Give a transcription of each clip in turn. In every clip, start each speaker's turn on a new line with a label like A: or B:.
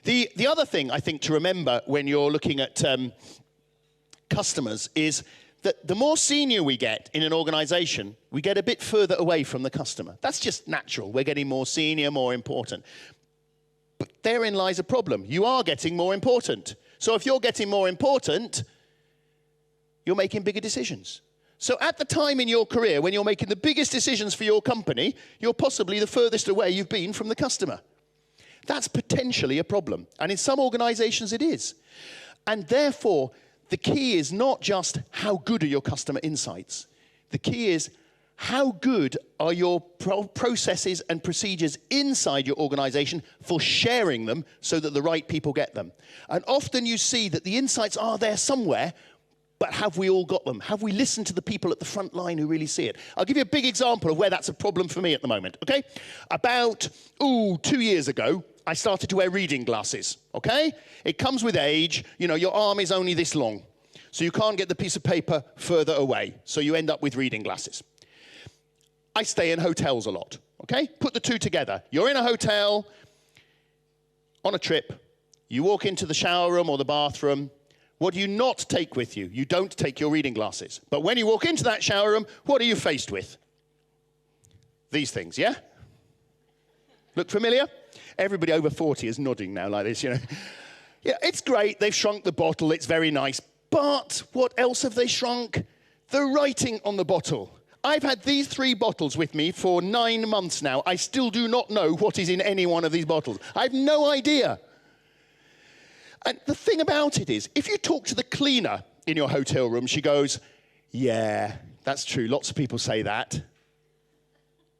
A: The other thing I think to remember when you're looking at customers is that the more senior we get in an organization, we get a bit further away from the customer. That's just natural. We're getting more senior, more important. But therein lies a problem. You are getting more important. So if you're getting more important, you're making bigger decisions. So at the time in your career when you're making the biggest decisions for your company, you're possibly the furthest away you've been from the customer. That's potentially a problem. And in some organizations it is. And therefore, the key is not just how good are your customer insights. The key is how good are your processes and procedures inside your organization for sharing them so that the right people get them. And often you see that the insights are there somewhere, but have we all got them? Have we listened to the people at the front line who really see it? I'll give you a big example of where that's a problem for me at the moment, okay? About, 2 years ago, I started to wear reading glasses, okay? It comes with age. You know, your arm is only this long, so you can't get the piece of paper further away, so you end up with reading glasses. I stay in hotels a lot, okay? Put the two together. You're in a hotel, on a trip, you walk into the shower room or the bathroom. What do you not take with you? You don't take your reading glasses. But when you walk into that shower room, what are you faced with? These things, yeah? Look familiar? Everybody over 40 is nodding now like this, you know. Yeah, it's great. They've shrunk the bottle. It's very nice. But what else have they shrunk? The writing on the bottle. I've had these 3 bottles with me for 9 months now. I still do not know what is in any one of these bottles. I have no idea. And the thing about it is, if you talk to the cleaner in your hotel room, she goes, yeah, that's true. Lots of people say that.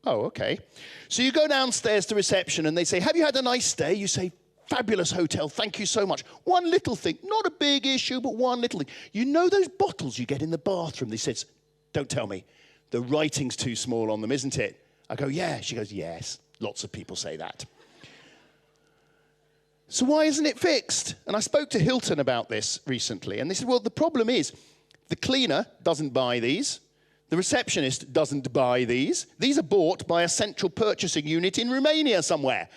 A: Oh, okay. So you go downstairs to reception and they say, have you had a nice stay? You say, fabulous hotel, thank you so much. One little thing, not a big issue, but one little thing. You know those bottles you get in the bathroom? They said, don't tell me. The writing's too small on them, isn't it? I go, yeah. She goes, yes, lots of people say that. So why isn't it fixed? And I spoke to Hilton about this recently, and they said, well, the problem is the cleaner doesn't buy these. The receptionist doesn't buy these. These are bought by a central purchasing unit in Romania somewhere.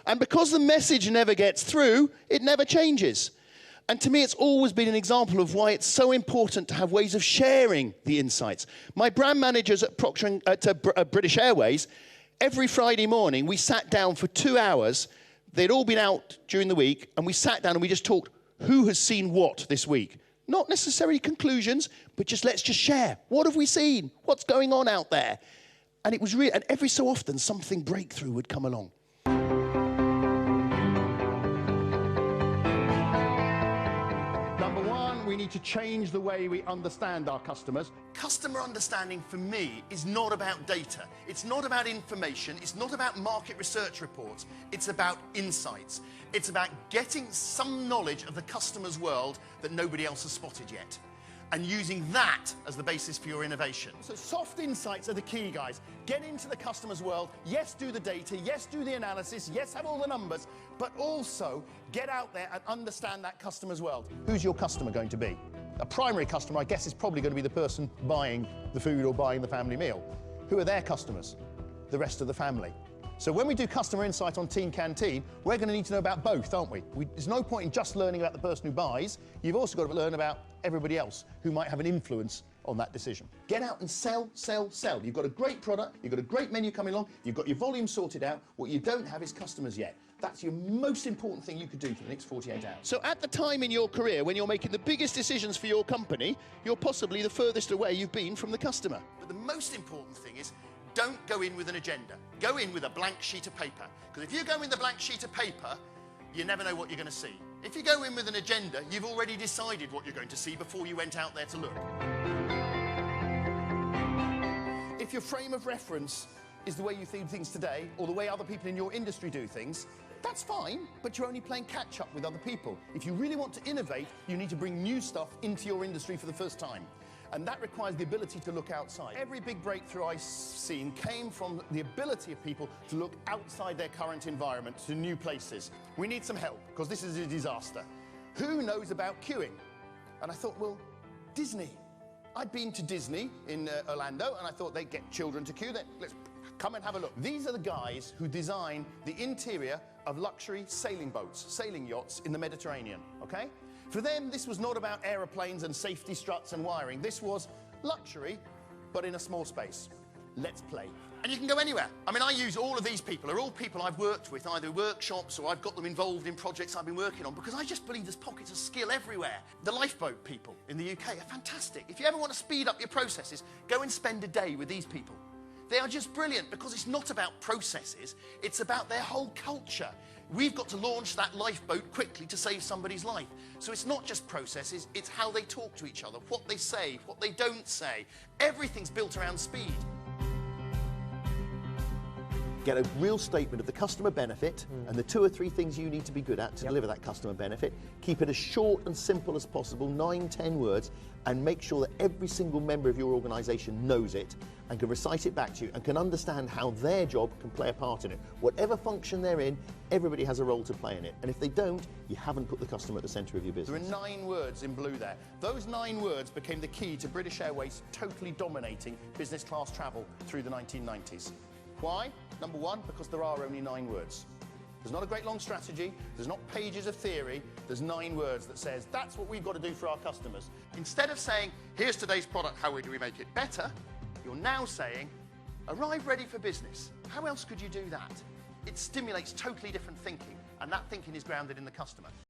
A: And because the message never gets through, it never changes. And to me, it's always been an example of why it's so important to have ways of sharing the insights. My brand managers at British Airways, every Friday morning, we sat down for 2 hours. They'd all been out during the week, and we sat down and we just talked, who has seen what this week? Not necessarily conclusions, but let's just share. What have we seen? What's going on out there? And it was real. And every so often, something breakthrough would come along. Number one, we need to change the way we understand our customers. Customer understanding, for me, is not about data. It's not about information. It's not about market research reports. It's about insights. It's about getting some knowledge of the customer's world that nobody else has spotted yet, and using that as the basis for your innovation. So soft insights are the key, guys. Get into the customer's world. Yes, do the data. Yes, do the analysis. Yes, have all the numbers. But also, get out there and understand that customer's world. Who's your customer going to be? A primary customer, I guess, is probably going to be the person buying the food or buying the family meal. Who are their customers? The rest of the family. So when we do customer insight on Team Canteen, we're going to need to know about both, aren't we? There's no point in just learning about the person who buys. You've also got to learn about everybody else who might have an influence on that decision. Get out and sell, sell, sell. You've got a great product, you've got a great menu coming along, you've got your volume sorted out. What you don't have is customers yet. That's your most important thing you could do for the next 48 hours. So at the time in your career when you're making the biggest decisions for your company, you're possibly the furthest away you've been from the customer. But the most important thing is, don't go in with an agenda. Go in with a blank sheet of paper. Because if you go in with a blank sheet of paper, you never know what you're going to see. If you go in with an agenda, you've already decided what you're going to see before you went out there to look. If your frame of reference is the way you see things today, or the way other people in your industry do things, that's fine, but you're only playing catch-up with other people. If you really want to innovate, you need to bring new stuff into your industry for the first time. And that requires the ability to look outside. Every big breakthrough I've seen came from the ability of people to look outside their current environment to new places. We need some help, because this is a disaster. Who knows about queuing? And I thought, well, Disney. I'd been to Disney in Orlando, and I thought they'd get children to queue. Let's come and have a look. These are the guys who design the interior of luxury sailing boats, sailing yachts in the Mediterranean, okay? For them, this was not about aeroplanes and safety struts and wiring. This was luxury, but in a small space. Let's play. And you can go anywhere. I mean, I use all of these people, are all people I've worked with, either workshops or I've got them involved in projects I've been working on, because I just believe there's pockets of skill everywhere. The lifeboat people in the UK are fantastic. If you ever want to speed up your processes, go and spend a day with these people. They are just brilliant, because it's not about processes, it's about their whole culture. We've got to launch that lifeboat quickly to save somebody's life. So it's not just processes, it's how they talk to each other, what they say, what they don't say. Everything's built around speed. Get a real statement of the customer benefit and the 2 or 3 things you need to be good at to deliver that customer benefit. Keep it as short and simple as possible, 9, 10 words, and make sure that every single member of your organisation knows it and can recite it back to you and can understand how their job can play a part in it. Whatever function they're in, everybody has a role to play in it. And if they don't, you haven't put the customer at the centre of your business. There are 9 words in blue there. Those 9 words became the key to British Airways totally dominating business class travel through the 1990s. Why? Number 1, because there are only 9 words. There's not a great long strategy, there's not pages of theory, there's 9 words that says, that's what we've got to do for our customers. Instead of saying, here's today's product, how do we make it better? You're now saying, arrive ready for business. How else could you do that? It stimulates totally different thinking, and that thinking is grounded in the customer.